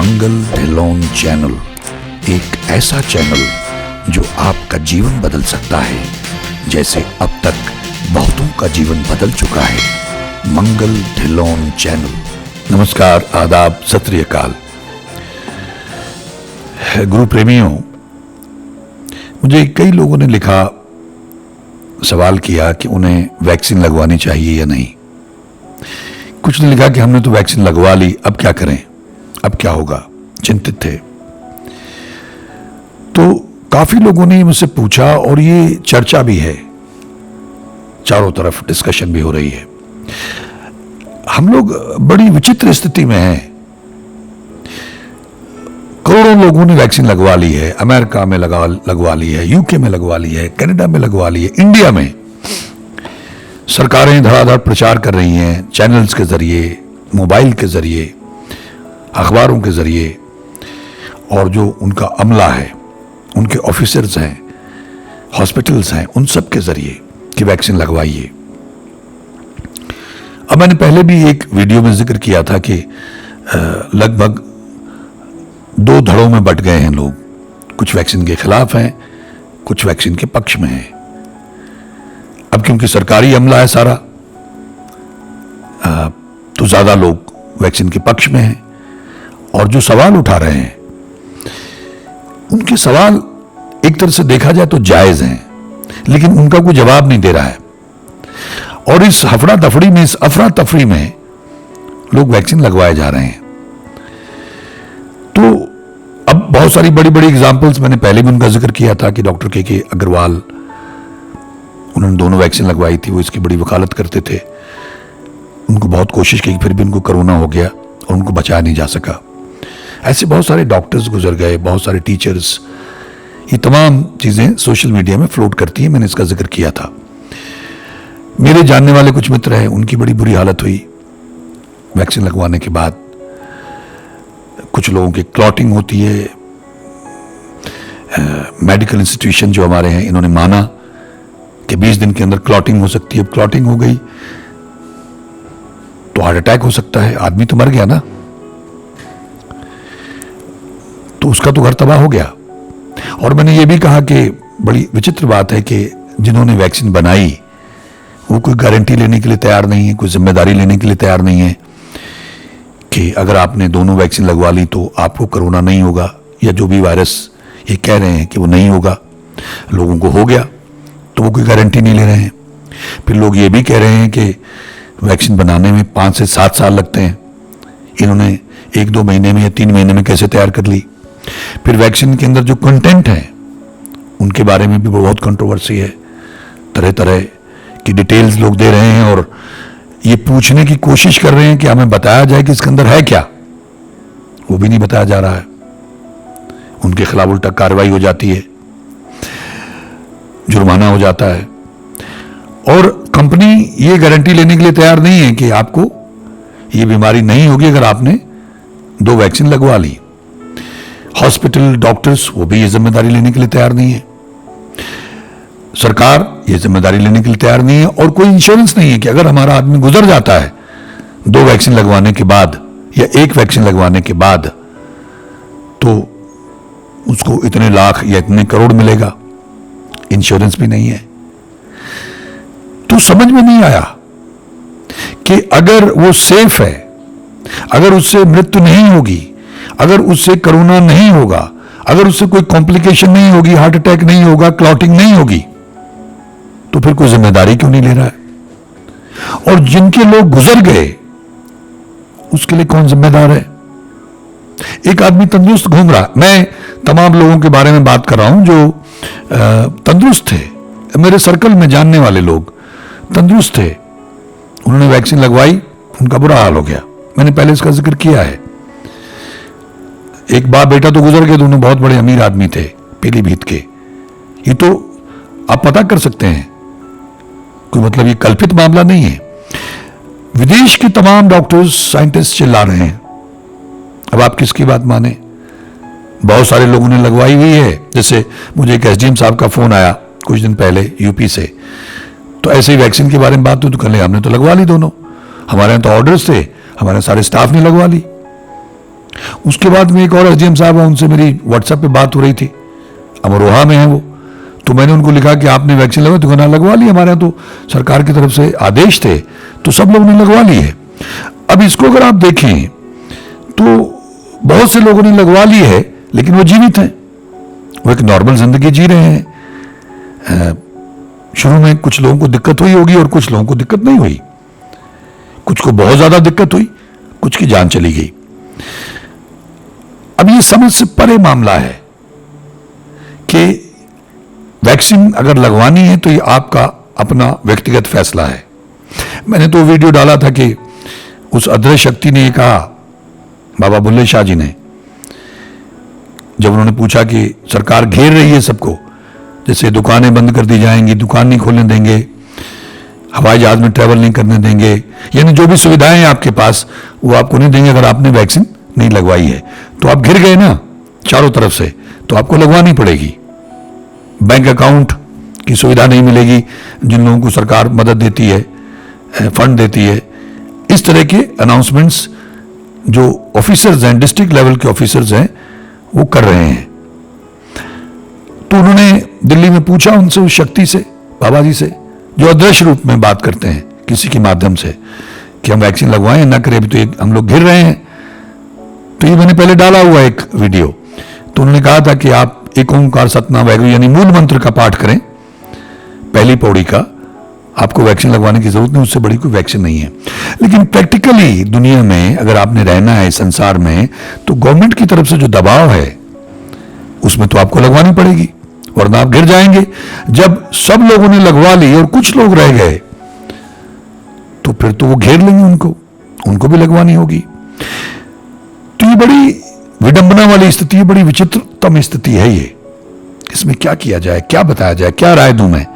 मंगल Dhillon channel एक ऐसा channel जो आपका जीवन बदल सकता है, जैसे अब तक बहुतों का जीवन बदल चुका है। मंगल ढिल्लोन चैनल। नमस्कार, आदाब, सत श्री अकाल। गुरु प्रेमियों, मुझे कई लोगों ने लिखा, सवाल किया कि उन्हें वैक्सीन लगवानी चाहिए या नहीं। कुछ ने लिखा कि हमने तो वैक्सीन लगवा ली, अब क्या करें, अब क्या होगा, चिंतित थे। तो काफी लोगों ने मुझसे पूछा और ये चर्चा भी है, चारों तरफ डिस्कशन भी हो रही है। हम लोग बड़ी विचित्र स्थिति में हैं। करोड़ों लोगों ने वैक्सीन लगवा ली है, अमेरिका में लगवा ली है, यूके में लगवा ली है, कनाडा में लगवा ली है, इंडिया में सरकारें धड़ाधड़ प्रचार कर रही हैं, चैनल्स के जरिए, मोबाइल के जरिए, अखबारों के जरिए, और जो उनका अमला है, उनके ऑफिसर्स हैं, हॉस्पिटल्स हैं, उन सब के जरिए कि वैक्सीन लगवाइए। अब मैंने पहले भी एक वीडियो में जिक्र किया था कि लगभग दो धड़ों में बंट गए हैं लोग। कुछ वैक्सीन के खिलाफ हैं, कुछ वैक्सीन के पक्ष में हैं। अब क्योंकि सरकारी अमला है सारा, तो ज्यादा लोग वैक्सीन के पक्ष में हैं। और जो सवाल उठा रहे हैं, उनके सवाल एक तरह से देखा जाए तो जायज हैं, लेकिन उनका कोई जवाब नहीं दे रहा है। और इस हफड़ा दफड़ी में, इस अफरा तफरी में लोग वैक्सीन लगवाए जा रहे हैं। तो अब बहुत सारी बड़ी बड़ी एग्जांपल्स मैंने पहले भी उनका जिक्र किया था कि डॉक्टर के अग्रवाल, उन्होंने दोनों वैक्सीन लगवाई थी, वो इसकी बड़ी वकालत करते थे। उनको बहुत कोशिश की, फिर भी उनको कोरोना हो गया और उनको बचाया नहीं जा सका। ऐसे बहुत सारे डॉक्टर्स गुजर गए, बहुत सारे टीचर्स, ये तमाम चीजें सोशल मीडिया में फ्लोट करती हैं। मैंने इसका जिक्र किया था। मेरे जानने वाले कुछ मित्र हैं, उनकी बड़ी बुरी हालत हुई वैक्सीन लगवाने के बाद। कुछ लोगों की क्लॉटिंग होती है। मेडिकल इंस्टीट्यूशन जो हमारे हैं, इन्होंने माना कि 20 दिन के अंदर क्लॉटिंग हो सकती है। अब क्लॉटिंग हो गई तो हार्ट अटैक हो सकता है, आदमी तो मर गया ना, तो उसका तो घर तबाह हो गया। और मैंने ये भी कहा कि बड़ी विचित्र बात है कि जिन्होंने वैक्सीन बनाई वो कोई गारंटी लेने के लिए तैयार नहीं है, कोई जिम्मेदारी लेने के लिए तैयार नहीं है कि अगर आपने दोनों वैक्सीन लगवा ली तो आपको कोरोना नहीं होगा, या जो भी वायरस ये कह रहे हैं कि वो नहीं होगा, लोगों को हो गया तो वो कोई गारंटी नहीं ले रहे हैं। फिर लोग ये भी कह रहे हैं कि वैक्सीन बनाने में 5 से 7 साल लगते हैं, इन्होंने 1-2 महीने में या 3 महीने में कैसे तैयार कर ली। फिर वैक्सीन के अंदर जो कंटेंट है उनके बारे में भी बहुत कंट्रोवर्सी है, तरह तरह की डिटेल्स लोग दे रहे हैं और ये पूछने की कोशिश कर रहे हैं कि हमें बताया जाए कि इसके अंदर है क्या। वो भी नहीं बताया जा रहा है, उनके खिलाफ उल्टा कार्रवाई हो जाती है, जुर्माना हो जाता है। और कंपनी ये गारंटी लेने के लिए तैयार नहीं है कि आपको ये बीमारी नहीं होगी अगर आपने 2 वैक्सीन लगवा ली। हॉस्पिटल, डॉक्टर्स, वो भी ये जिम्मेदारी लेने के लिए तैयार नहीं है। सरकार ये जिम्मेदारी लेने के लिए तैयार नहीं है। और कोई इंश्योरेंस नहीं है कि अगर हमारा आदमी गुजर जाता है 2 वैक्सीन लगवाने के बाद या 1 वैक्सीन लगवाने के बाद, तो उसको इतने लाख या इतने करोड़ मिलेगा। इंश्योरेंस भी नहीं है। तो समझ में नहीं आया कि अगर वो सेफ है, अगर उससे मृत्यु नहीं होगी, अगर उससे कोरोना नहीं होगा, अगर उससे कोई कॉम्प्लिकेशन नहीं होगी, हार्ट अटैक नहीं होगा, क्लॉटिंग नहीं होगी, तो फिर कोई जिम्मेदारी क्यों नहीं ले रहा है। और जिनके लोग गुजर गए उसके लिए कौन जिम्मेदार है। एक आदमी तंदुरुस्त घूम रहा, मैं तमाम लोगों के बारे में बात कर रहा हूं जो तंदुरुस्त थे, मेरे सर्कल में जानने वाले लोग तंदुरुस्त थे, उन्होंने वैक्सीन लगवाई, उनका बुरा हाल हो गया। मैंने पहले इसका जिक्र किया है। एक बाप बेटा तो गुजर गए, दोनों बहुत बड़े अमीर आदमी थे, पीलीभीत के। ये तो आप पता कर सकते हैं, कोई मतलब ये कल्पित मामला नहीं है। विदेश के तमाम डॉक्टर्स, साइंटिस्ट चिल्ला रहे हैं। अब आप किसकी बात माने। बहुत सारे लोगों ने लगवाई हुई है। जैसे मुझे एक एसडीएम साहब का फोन आया कुछ दिन पहले यूपी से, तो ऐसे ही वैक्सीन के बारे में बात हुई तो कल हमने तो लगवा ली दोनों, हमारे यहाँ तो ऑर्डर्स थे, हमारे सारे स्टाफ ने लगवा ली। उसके बाद में एक और एसडीएम साहब हैं, उनसे मेरी व्हाट्सएप पे बात हो रही थी, अमरोहा में है वो। तो मैंने उनको लिखा कि आपने वैक्सीन लगवाई? तो कहना लगवा ली, हमारे यहाँ तो सरकार की तरफ से आदेश थे तो सब लोगों ने लगवा ली है। अब इसको अगर आप देखें तो बहुत से लोगों ने लगवा ली है लेकिन वो जीवित हैं, वो एक नॉर्मल जिंदगी जी रहे हैं। शुरू में कुछ लोगों को दिक्कत हुई होगी और कुछ लोगों को दिक्कत नहीं हुई, कुछ को बहुत ज्यादा दिक्कत हुई, कुछ की जान चली गई। अब ये समझ से परे मामला है कि वैक्सीन अगर लगवानी है तो ये आपका अपना व्यक्तिगत फैसला है। मैंने तो वीडियो डाला था कि उस अदृश्य शक्ति ने ये कहा, बाबा बुल्ले शाह जी ने, जब उन्होंने पूछा कि सरकार घेर रही है सबको, जैसे दुकानें बंद कर दी जाएंगी, दुकान नहीं खोलने देंगे, हवाई जहाज में ट्रैवल नहीं करने देंगे, यानी जो भी सुविधाएं हैं आपके पास वो आपको नहीं देंगे अगर आपने वैक्सीन नहीं लगवाई है। तो आप घिर गए ना चारों तरफ से, तो आपको लगवानी पड़ेगी। बैंक अकाउंट की सुविधा नहीं मिलेगी जिन लोगों को सरकार मदद देती है, फंड देती है। इस तरह के अनाउंसमेंट्स जो ऑफिसर्स हैं, डिस्ट्रिक्ट लेवल के ऑफिसर्स हैं, वो कर रहे हैं। तो उन्होंने दिल्ली में पूछा उनसे, उस शक्ति से, बाबा जी से, जो अदृश्य रूप में बात करते हैं किसी के माध्यम से, कि हम वैक्सीन लगवाएं ना करें, अभी तो हम लोग घिर रहे हैं। तो ये मैंने पहले डाला हुआ एक वीडियो। तो उन्होंने कहा था कि आप एक ओंकार सतनाम वाहिगुरू यानी मूल मंत्र का पाठ करें, पहली पौड़ी का, आपको वैक्सीन लगवाने की जरूरत नहीं, उससे बड़ी कोई वैक्सीन नहीं है। लेकिन प्रैक्टिकली दुनिया में अगर आपने रहना है संसार में, तो गवर्नमेंट की तरफ से जो दबाव है उसमें तो आपको लगवानी पड़ेगी, वरना आप गिर जाएंगे। जब सब लोगों ने लगवा ली और कुछ लोग रह गए तो फिर तो वो घेर लेंगे उनको भी लगवानी होगी। तो ये बड़ी विडंबना वाली स्थिति है, बड़ी विचित्रतम स्थिति है ये। इसमें क्या किया जाए, क्या बताया जाए, क्या राय दूं मैं,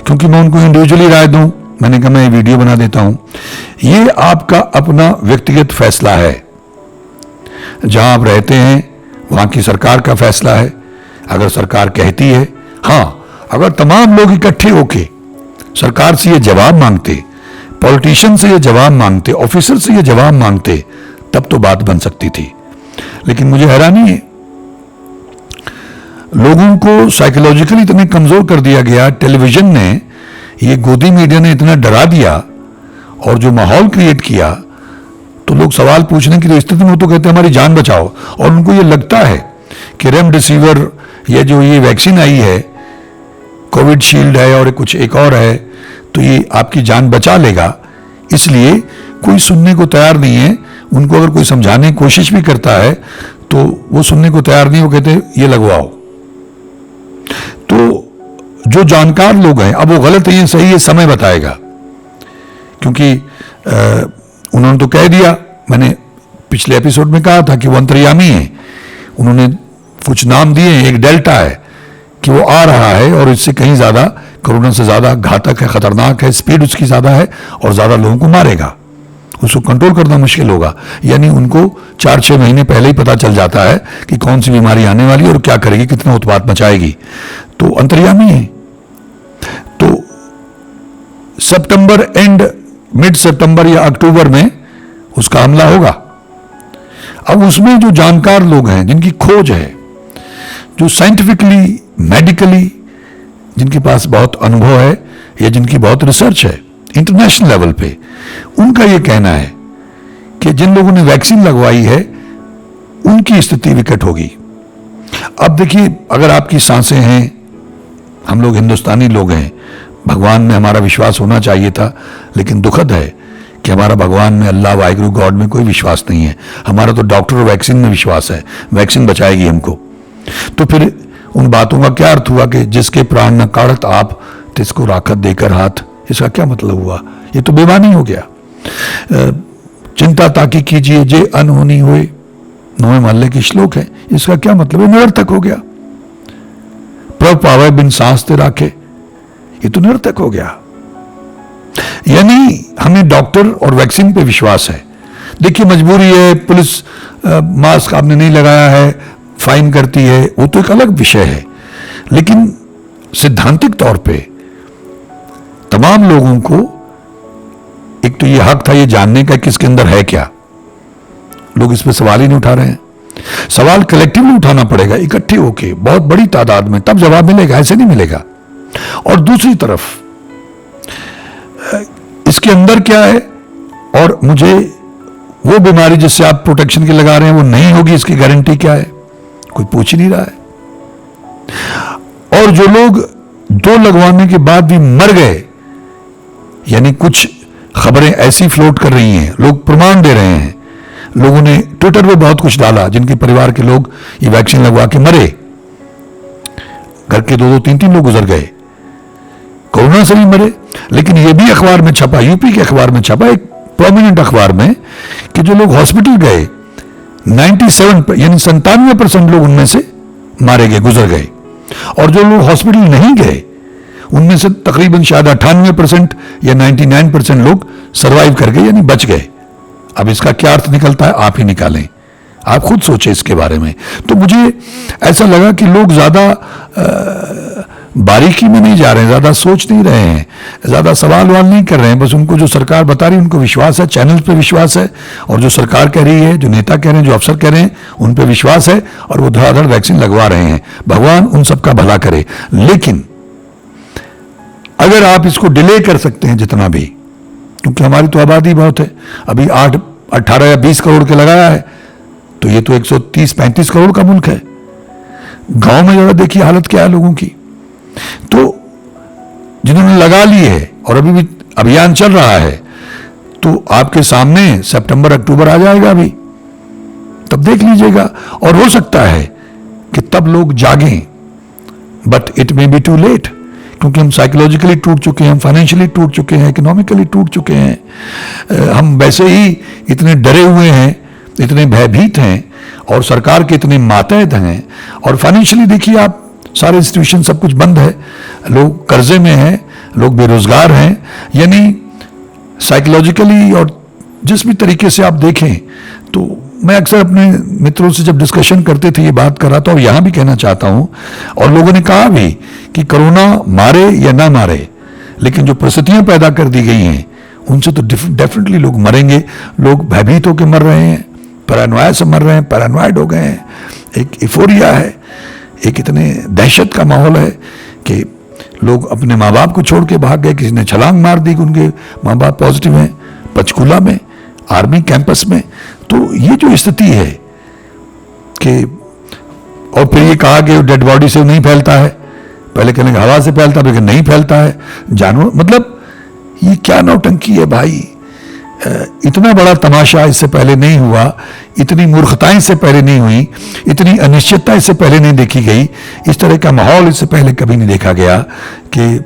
क्योंकि मैं उनको इंडिविजुअली राय दूं, मैंने कहा मैं वीडियो बना देता हूं। ये आपका अपना व्यक्तिगत फैसला है, जहां आप रहते हैं वहां की सरकार का फैसला है। अगर सरकार कहती है, हां, अगर तमाम लोग इकट्ठे होके सरकार से ये जवाब मांगते, पॉलिटिशियन से ये जवाब मांगते, ऑफिसर से ये जवाब मांगते, तब तो बात बन सकती थी। लेकिन मुझे हैरानी है, लोगों को साइकोलॉजिकली इतने कमजोर कर दिया गया, टेलीविजन ने, ये गोदी मीडिया ने इतना डरा दिया और जो माहौल क्रिएट किया, तो लोग सवाल पूछने की स्थिति में तो कहते हैं हमारी जान बचाओ। और उनको ये लगता है कि रेमडेसिविर या जो ये वैक्सीन आई है, कोविड शील्ड है और कुछ एक और है, तो ये आपकी जान बचा लेगा। इसलिए कोई सुनने को तैयार नहीं है। उनको अगर कोई समझाने की कोशिश भी करता है तो वो सुनने को तैयार नहीं, वो कहते हैं ये लगवाओ। तो जो जानकार लोग हैं, अब वो गलत है, ये सही है, समय बताएगा। क्योंकि उन्होंने तो कह दिया, मैंने पिछले एपिसोड में कहा था कि वो अंतर्यामी है, उन्होंने कुछ नाम दिए हैं। एक डेल्टा है कि वो आ रहा है और इससे कहीं ज्यादा, कोरोना से ज्यादा घातक है, खतरनाक है, स्पीड उसकी ज्यादा है और ज्यादा लोगों को मारेगा, उसको कंट्रोल करना मुश्किल होगा। यानी उनको 4-6 महीने पहले ही पता चल जाता है कि कौन सी बीमारी आने वाली है और क्या करेगी, कितना उत्पात मचाएगी। तो अंतर्यामी है। तो सितंबर एंड, मिड सितंबर या अक्टूबर में उसका हमला होगा। अब उसमें जो जानकार लोग हैं, जिनकी खोज है, जो साइंटिफिकली, मेडिकली, जिनके पास बहुत अनुभव है या जिनकी बहुत रिसर्च है इंटरनेशनल लेवल पे, उनका यह कहना है कि जिन लोगों ने वैक्सीन लगवाई है उनकी स्थिति विकट होगी। अब देखिए, अगर आपकी सांसें हैं, हम लोग हिंदुस्तानी लोग हैं, भगवान में हमारा विश्वास होना चाहिए था, लेकिन दुखद है कि हमारा भगवान में, अल्लाह, वाहिगुरु, गॉड में कोई विश्वास नहीं है। हमारा तो डॉक्टर और वैक्सीन में विश्वास है, वैक्सीन बचाएगी हमको। तो फिर उन बातों का क्या अर्थ हुआ कि जिसके प्राण न काढ़त आप, तिसको राखत देकर हाथ, इसका क्या मतलब हुआ? ये तो बेईमानी हो गया। चिंता ताकि कीजिए जे अनहोनी हुए, 9वें महल्ले के श्लोक है, इसका क्या मतलब? निरर्थक हो गया। प्रभ पावे बिन सांस ते राखे, ये तो निरर्थक हो गया। यानी हमें डॉक्टर और वैक्सीन पे विश्वास है। देखिए, मजबूरी है, पुलिस मास्क आपने नहीं लगाया है, फाइन करती है, वो तो एक अलग विषय है। लेकिन सिद्धांतिक तौर पे तमाम लोगों को एक तो ये हक था ये जानने का किसके अंदर है क्या, लोग इस पे सवाल ही नहीं उठा रहे हैं। सवाल कलेक्टिवली उठाना पड़ेगा, इकट्ठे होके, बहुत बड़ी तादाद में, तब जवाब मिलेगा, ऐसे नहीं मिलेगा। और दूसरी तरफ इसके अंदर क्या है, और मुझे वो बीमारी जिससे आप प्रोटेक्शन के लगा रहे हैं वो नहीं होगी, इसकी गारंटी क्या है, कोई पूछ ही नहीं रहा है। और जो लोग 2 लगवाने के बाद भी मर गए, यानी कुछ खबरें ऐसी फ्लोट कर रही हैं, लोग प्रमाण दे रहे हैं, लोगों ने ट्विटर पे बहुत कुछ डाला, जिनके परिवार के लोग ये वैक्सीन लगवा के मरे, घर के 2-2, 3-3 लोग गुजर गए, कोरोना से भी मरे। लेकिन ये भी अखबार में छपा, यूपी के अखबार में छपा, एक प्रोमिनेंट अखबार में, कि जो लोग हॉस्पिटल गए 97 यानी 97% लोग उनमें से मारे गए, गुजर गए। और जो लोग हॉस्पिटल नहीं गए उनमें से तकरीबन शायद 98% या 99% लोग सरवाइव कर गए, यानी बच गए। अब इसका क्या अर्थ निकलता है, आप ही निकालें, आप खुद सोचें इसके बारे में। तो मुझे ऐसा लगा कि लोग ज्यादा बारीकी में नहीं जा रहे हैं, ज्यादा सोच नहीं रहे हैं, ज्यादा सवाल वाल नहीं कर रहे हैं, बस उनको जो सरकार बता रही है उनको विश्वास है, चैनल्स पे विश्वास है, और जो सरकार कह रही है, जो नेता कह रहे हैं, जो अफसर कह रहे हैं, उन पे विश्वास है, और वो धड़ाधड़ वैक्सीन लगवा रहे हैं। भगवान उन सबका भला करे। लेकिन अगर आप इसको डिले कर सकते हैं जितना भी, क्योंकि हमारी तो आबादी बहुत है, अभी 8, 18 या 20 करोड़ के लगाया है, तो ये तो 130-135 करोड़ का मुल्क है। गांव में जरा देखिए हालत क्या है लोगों की। तो जिन्होंने लगा ली है और अभी भी अभियान चल रहा है, तो आपके सामने सितंबर अक्टूबर आ जाएगा, अभी तब देख लीजिएगा। और हो सकता है कि तब लोग जागें, but it may be too late, क्योंकि हम साइकोलॉजिकली टूट चुके हैं, हम फाइनेंशियली टूट चुके हैं, इकोनॉमिकली टूट चुके हैं, हम वैसे ही इतने डरे हुए हैं, इतने भयभीत हैं, और सरकार के इतने मातहत हैं, और फाइनेंशियली देखिए आप, सारे इंस्टीट्यूशन सब कुछ बंद है, लोग कर्जे में हैं, लोग बेरोजगार हैं, यानी साइकोलॉजिकली और जिस भी तरीके से आप देखें। तो मैं अक्सर अपने मित्रों से जब डिस्कशन करते थे ये बात कर रहा था, और यहां भी कहना चाहता हूं, और लोगों ने कहा भी कि कोरोना मारे या ना मारे, लेकिन जो परिस्थितियां पैदा कर दी गई हैं उनसे तो डेफिनेटली लोग मरेंगे। लोग भयभीत होकर मर रहे हैं, पैरानॉया से मर रहे हैं, पैरानॉइड हो गए हैं, एक इफोरिया है, एक इतने दहशत का माहौल है कि लोग अपने माँ बाप को छोड़ के भाग गए, किसी ने छलांग मार दी कि उनके माँ बाप पॉजिटिव हैं, पंचकूला में, आर्मी कैंपस में। तो ये जो स्थिति है कि, और फिर ये कहा कि डेड बॉडी से नहीं फैलता है, पहले कहने हवा से फैलता है, लेकिन नहीं फैलता है, जानवर, मतलब ये क्या नौटंकी है भाई। इतना बड़ा तमाशा इससे पहले नहीं हुआ, इतनी मूर्खताएं इससे पहले नहीं हुई, इतनी अनिश्चितता इससे पहले नहीं देखी गई, इस तरह का माहौल इससे पहले कभी नहीं देखा गया कि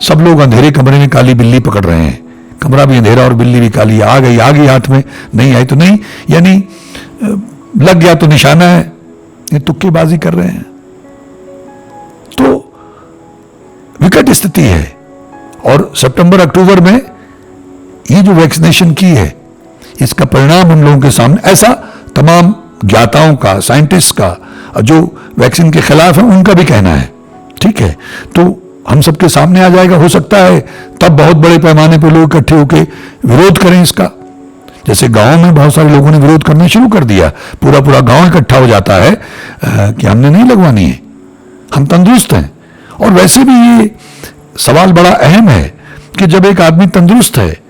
सब लोग अंधेरे कमरे में काली बिल्ली पकड़ रहे हैं, कमरा भी अंधेरा और बिल्ली भी काली, आ गई हाथ में, नहीं आई तो नहीं, यानी लग गया तो निशाना है, ये तुक्केबाजी कर रहे हैं। तो विकट स्थिति है। और सितंबर अक्टूबर में ये जो वैक्सीनेशन की है, इसका परिणाम हम लोगों के सामने, ऐसा तमाम ज्ञाताओं का, साइंटिस्ट का, जो वैक्सीन के खिलाफ है उनका भी कहना है, ठीक है। तो हम सबके सामने आ जाएगा, हो सकता है तब बहुत बड़े पैमाने पर लोग इकट्ठे होकर विरोध करें इसका। जैसे गांव में बहुत सारे लोगों ने विरोध करना शुरू कर दिया, पूरा गांव इकट्ठा हो जाता है कि हमने नहीं लगवानी है, हम तंदुरुस्त हैं। और वैसे भी ये सवाल बड़ा अहम है कि जब एक आदमी तंदुरुस्त है,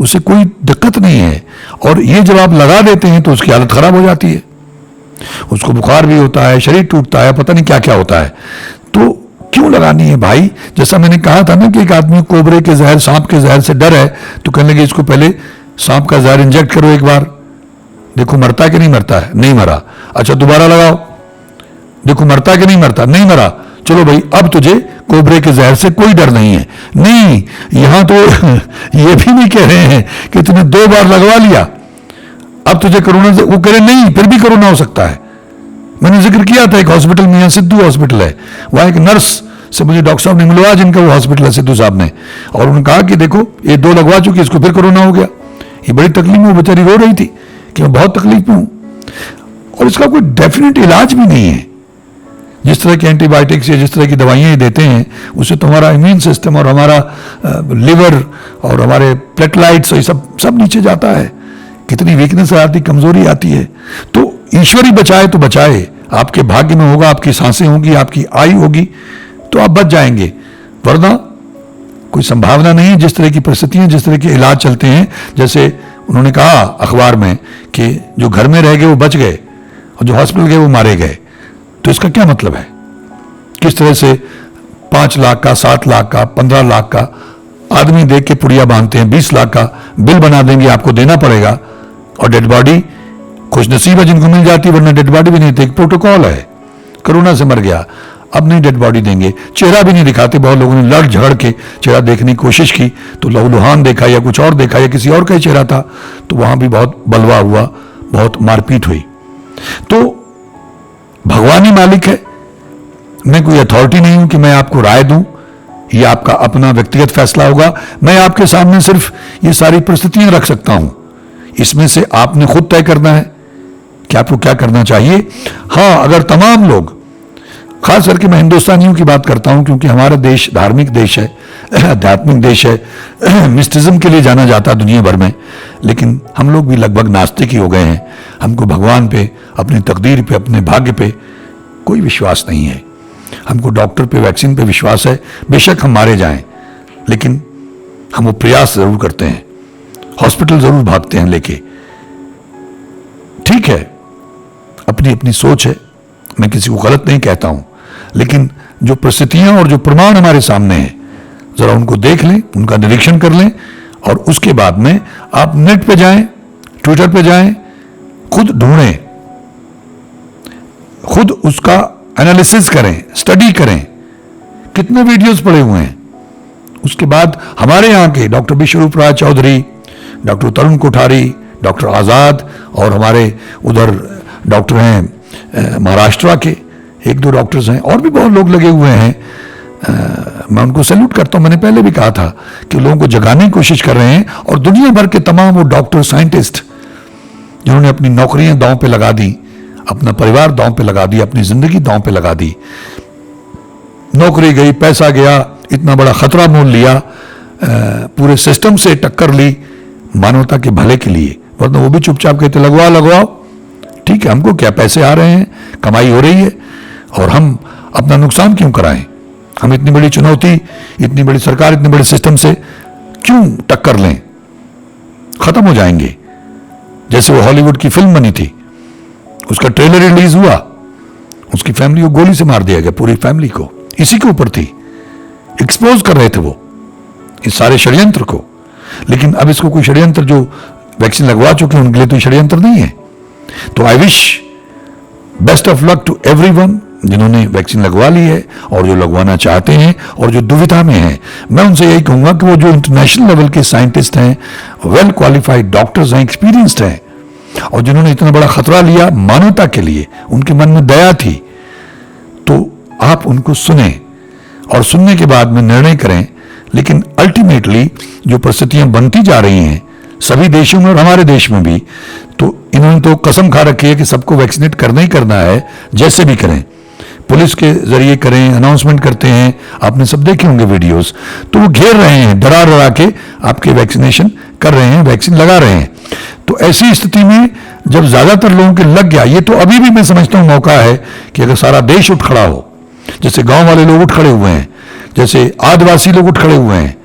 उसे कोई दिक्कत नहीं है, और ये जब आप लगा देते हैं तो उसकी हालत खराब हो जाती है, उसको बुखार भी होता है, शरीर टूटता है, पता नहीं क्या क्या होता है। तो क्यों लगानी है भाई? जैसा मैंने कहा था ना कि एक आदमी कोबरे के जहर, सांप के जहर से डर है, तो कहने लगे इसको पहले सांप का जहर इंजेक्ट करो एक बार, देखो मरता है कि नहीं मरता है। नहीं मरा, अच्छा दोबारा लगाओ, देखो मरता है कि नहीं मरता, नहीं मरा, चलो भाई अब तुझे कोबरे के जहर से कोई डर नहीं है। नहीं, यहां तो ये भी नहीं कह रहे हैं कि तुमने 2 बार लगवा लिया अब तुझे कोरोना से, वो कह रहे नहीं फिर भी कोरोना हो सकता है। मैंने जिक्र किया था एक हॉस्पिटल में, यहाँ सिद्धू हॉस्पिटल है, वहां एक नर्स से मुझे डॉक्टर साहब ने मिलवा, जिनका वो हॉस्पिटल है सिद्धू साहब ने, और उन्होंने कहा कि देखो ये 2 लगवा चुकी, इसको फिर कोरोना हो गया। ये बड़ी तकलीफ में, वो बेचारी रो रही थी कि मैं बहुत तकलीफ में हूं, और इसका कोई डेफिनेट इलाज भी नहीं है। जिस तरह की एंटीबायोटिक्स या जिस तरह की दवाइयाँ देते हैं, उससे तो हमारा इम्यून सिस्टम और हमारा लिवर और हमारे प्लेटलाइट्स और ये सब नीचे जाता है, कितनी वीकनेस आती, कमजोरी आती है। तो ईश्वर ही बचाए तो बचाए, आपके भाग्य में होगा, आपकी सांसें होंगी, आपकी आयु होगी तो आप बच जाएंगे, वरना कोई संभावना नहीं है। जिस तरह की परिस्थितियां, जिस तरह के इलाज चलते हैं, जैसे उन्होंने कहा अखबार में कि जो घर में रह गए वो बच गए और जो हॉस्पिटल गए वो मारे गए, तो इसका क्या मतलब है? किस तरह से 5 लाख का, 7 लाख का, 15 लाख का आदमी देख के पुड़िया बांधते हैं, 20 लाख का बिल बना देंगे, आपको देना पड़ेगा, और डेड बॉडी खुश नसीब है जिनको मिल जाती है, वरना डेड बॉडी भी नहीं देते। प्रोटोकॉल है, कोरोना से मर गया, अब नहीं डेड बॉडी देंगे, चेहरा भी नहीं दिखाते। बहुत लोगों ने लड़ झगड़ के चेहरा देखने की कोशिश की तो लहूलुहान देखा या कुछ और देखा या किसी और का ही चेहरा था, तो वहां भी बहुत बलवा हुआ, बहुत मारपीट हुई। तो भगवान ही मालिक है, मैं कोई अथॉरिटी नहीं हूं कि मैं आपको राय दूं, ये आपका अपना व्यक्तिगत फैसला होगा। मैं आपके सामने सिर्फ ये सारी परिस्थितियां रख सकता हूं, इसमें से आपने खुद तय करना है कि आपको क्या करना चाहिए। हां, अगर तमाम लोग, खास करके मैं हिंदुस्तानियों की बात करता हूं क्योंकि हमारा देश धार्मिक देश है, आध्यात्मिक देश है, मिस्टिज्म के लिए जाना जाता है दुनिया भर में, लेकिन हम लोग भी लगभग नास्तिक ही हो गए हैं। हमको भगवान पे, अपनी तकदीर पे, अपने भाग्य पे कोई विश्वास नहीं है। हमको डॉक्टर पे, वैक्सीन पे विश्वास है। बेशक हम मारे जाएं, लेकिन हम वो प्रयास जरूर करते हैं, हॉस्पिटल जरूर भागते हैं लेके। ठीक है, अपनी अपनी सोच है, मैं किसी को गलत नहीं कहता हूं, लेकिन जो परिस्थितियां और जो प्रमाण हमारे सामने हैं, जरा उनको देख लें, उनका निरीक्षण कर लें, और उसके बाद में आप नेट पे जाएं, ट्विटर पे जाएं, खुद ढूंढें, खुद उसका एनालिसिस करें, स्टडी करें, कितने वीडियोस पड़े हुए हैं। उसके बाद हमारे यहाँ के डॉक्टर विश्वरूप राय चौधरी, डॉक्टर तरुण कोठारी, डॉक्टर आज़ाद, और हमारे उधर डॉक्टर हैं महाराष्ट्र के 1-2 डॉक्टर्स हैं, और भी बहुत लोग लगे हुए हैं। मैं उनको सैल्यूट करता हूं। मैंने पहले भी कहा था कि लोगों को जगाने की कोशिश कर रहे हैं, और दुनिया भर के तमाम वो डॉक्टर, साइंटिस्ट जिन्होंने अपनी नौकरियां दांव पे लगा दी, अपना परिवार दांव पे लगा दिया, अपनी जिंदगी दांव पे लगा दी, नौकरी गई, पैसा गया, इतना बड़ा खतरा मोल लिया, पूरे सिस्टम से टक्कर ली मानवता के भले के लिए, वरना वो भी चुपचाप कहते लगवाओ, ठीक है, हमको क्या, पैसे आ रहे हैं, कमाई हो रही है, और हम अपना नुकसान क्यों कराएं? हम इतनी बड़ी चुनौती, इतनी बड़ी सरकार, इतने बड़े सिस्टम से क्यों टक्कर लें? खत्म हो जाएंगे। जैसे वो हॉलीवुड की फिल्म बनी थी, उसका ट्रेलर रिलीज हुआ, उसकी फैमिली को गोली से मार दिया गया, पूरी फैमिली को, इसी के ऊपर थी, एक्सपोज कर रहे थे वो इस सारे षड्यंत्र को। लेकिन अब इसको कोई षड्यंत्र, जो वैक्सीन लगवा चुके हैं उनके लिए तो षड्यंत्र नहीं है। तो I wish best of luck to everyone जिन्होंने वैक्सीन लगवा ली है और जो लगवाना चाहते हैं और जो दुविधा में हैं। मैं उनसे यही कहूंगा कि वो जो इंटरनेशनल लेवल के साइंटिस्ट हैं, वेल क्वालिफाइड डॉक्टर्स हैं, एक्सपीरियंस्ड हैं, और जिन्होंने इतना बड़ा खतरा लिया मानवता के लिए, उनके मन में दया थी, तो आप उनको सुने और सुनने के बाद में निर्णय करें। लेकिन अल्टीमेटली जो परिस्थितियां बनती जा रही हैं सभी देशों में और हमारे देश में भी, तो इन्होंने तो कसम खा रखी है कि सबको वैक्सीनेट करना ही करना है, जैसे भी करें, पुलिस के जरिए करें, अनाउंसमेंट करते हैं, आपने सब देखे होंगे वीडियोस। तो वो घेर रहे हैं, डरा डरा के आपके वैक्सीनेशन कर रहे हैं, वैक्सीन लगा रहे हैं। तो ऐसी स्थिति में जब ज्यादातर लोगों के लग गया, ये तो अभी भी मैं समझता हूं मौका है कि अगर सारा देश उठ खड़ा हो, जैसे गांव वाले लोग उठ खड़े हुए हैं, जैसे आदिवासी लोग उठ खड़े हुए हैं,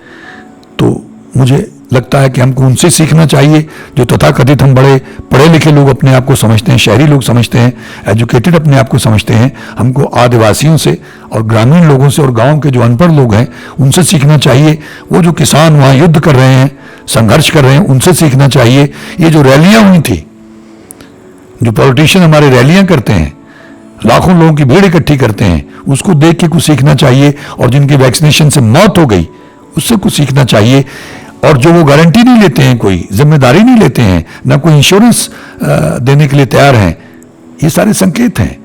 तो मुझे लगता है कि हमको उनसे सीखना चाहिए जो तथाकथित हम बड़े पढ़े लिखे लोग अपने आप को समझते हैं, शहरी लोग समझते हैं, एजुकेटेड अपने आप को समझते हैं। हमको आदिवासियों से और ग्रामीण लोगों से और गांव के जो अनपढ़ लोग हैं उनसे सीखना चाहिए। वो जो किसान वहाँ युद्ध कर रहे हैं, संघर्ष कर रहे हैं, उनसे सीखना चाहिए। ये जो रैलियां हुई थी, जो पॉलिटिशियन हमारे रैलियां करते हैं, लाखों लोगों की भीड़ इकट्ठी करते हैं, उसको देख के कुछ सीखना चाहिए। और जिनकी वैक्सीनेशन से मौत हो गई उससे कुछ सीखना चाहिए। और जो वो गारंटी नहीं लेते हैं, कोई जिम्मेदारी नहीं लेते हैं, ना कोई इंश्योरेंस देने के लिए तैयार हैं, ये सारे संकेत हैं।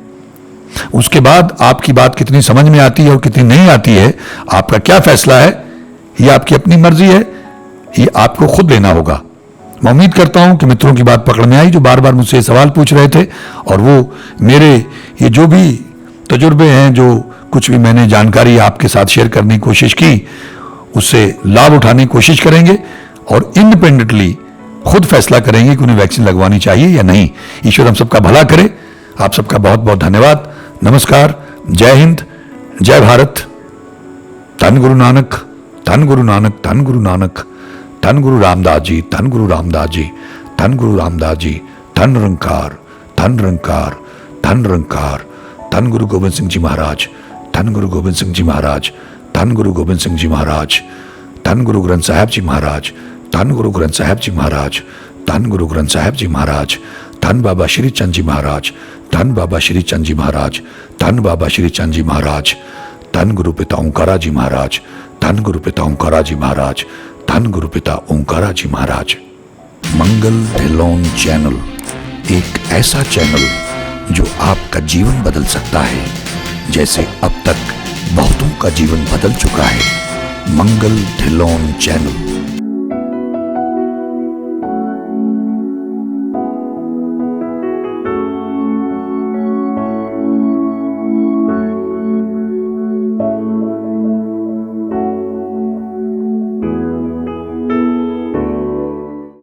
उसके बाद आपकी बात कितनी समझ में आती है और कितनी नहीं आती है, आपका क्या फैसला है, ये आपकी अपनी मर्जी है, ये आपको खुद लेना होगा। मैं उम्मीद करता हूं कि मित्रों की बात पकड़ में आई जो बार बार मुझसे ये सवाल पूछ रहे थे, और वो मेरे ये जो भी तजुर्बे हैं, जो कुछ भी मैंने जानकारी आपके साथ शेयर करने की कोशिश की, उससे लाभ उठाने की कोशिश करेंगे और इंडिपेंडेंटली खुद फैसला करेंगे कि उन्हें वैक्सीन लगवानी चाहिए या नहीं। ईश्वर हम सबका भला करे। आप सबका बहुत बहुत धन्यवाद। नमस्कार। जय हिंद, जय भारत। धन गुरु नानक, धन गुरु नानक, धन गुरु नानक, धन गुरु रामदास जी, धन गुरु रामदास जी, धन गुरु रामदास जी। धन निरंकार, धन निरंकार, धन निरंकार। धन गुरु गोबिंद सिंह जी महाराज, धन गुरु गोबिंद सिंह जी महाराज, धन गुरु गोबिंद सिंह जी महाराज, धन गुरु ग्रंथ साहिब जी महाराज, धन गुरु ग्रंथ साहिब जी महाराज, धन गुरु ग्रंथ साहिब जी महाराज। धन बाबा श्री चंद जी महाराज, धन बाबा श्री चंद जी महाराज, धन बाबा श्री चंद जी महाराज। धन गुरु पिता ओंकारा जी महाराज, धन गुरु पिता ओंकारा जी महाराज, धन गुरु पिता ओंकारा जी महाराज। मंगल ढिल्लोन चैनल एक ऐसा चैनल जो आपका जीवन बदल सकता है, जैसे अब तक बहुतों का जीवन बदल चुका है। मंगल ढिल्लोन चैनल।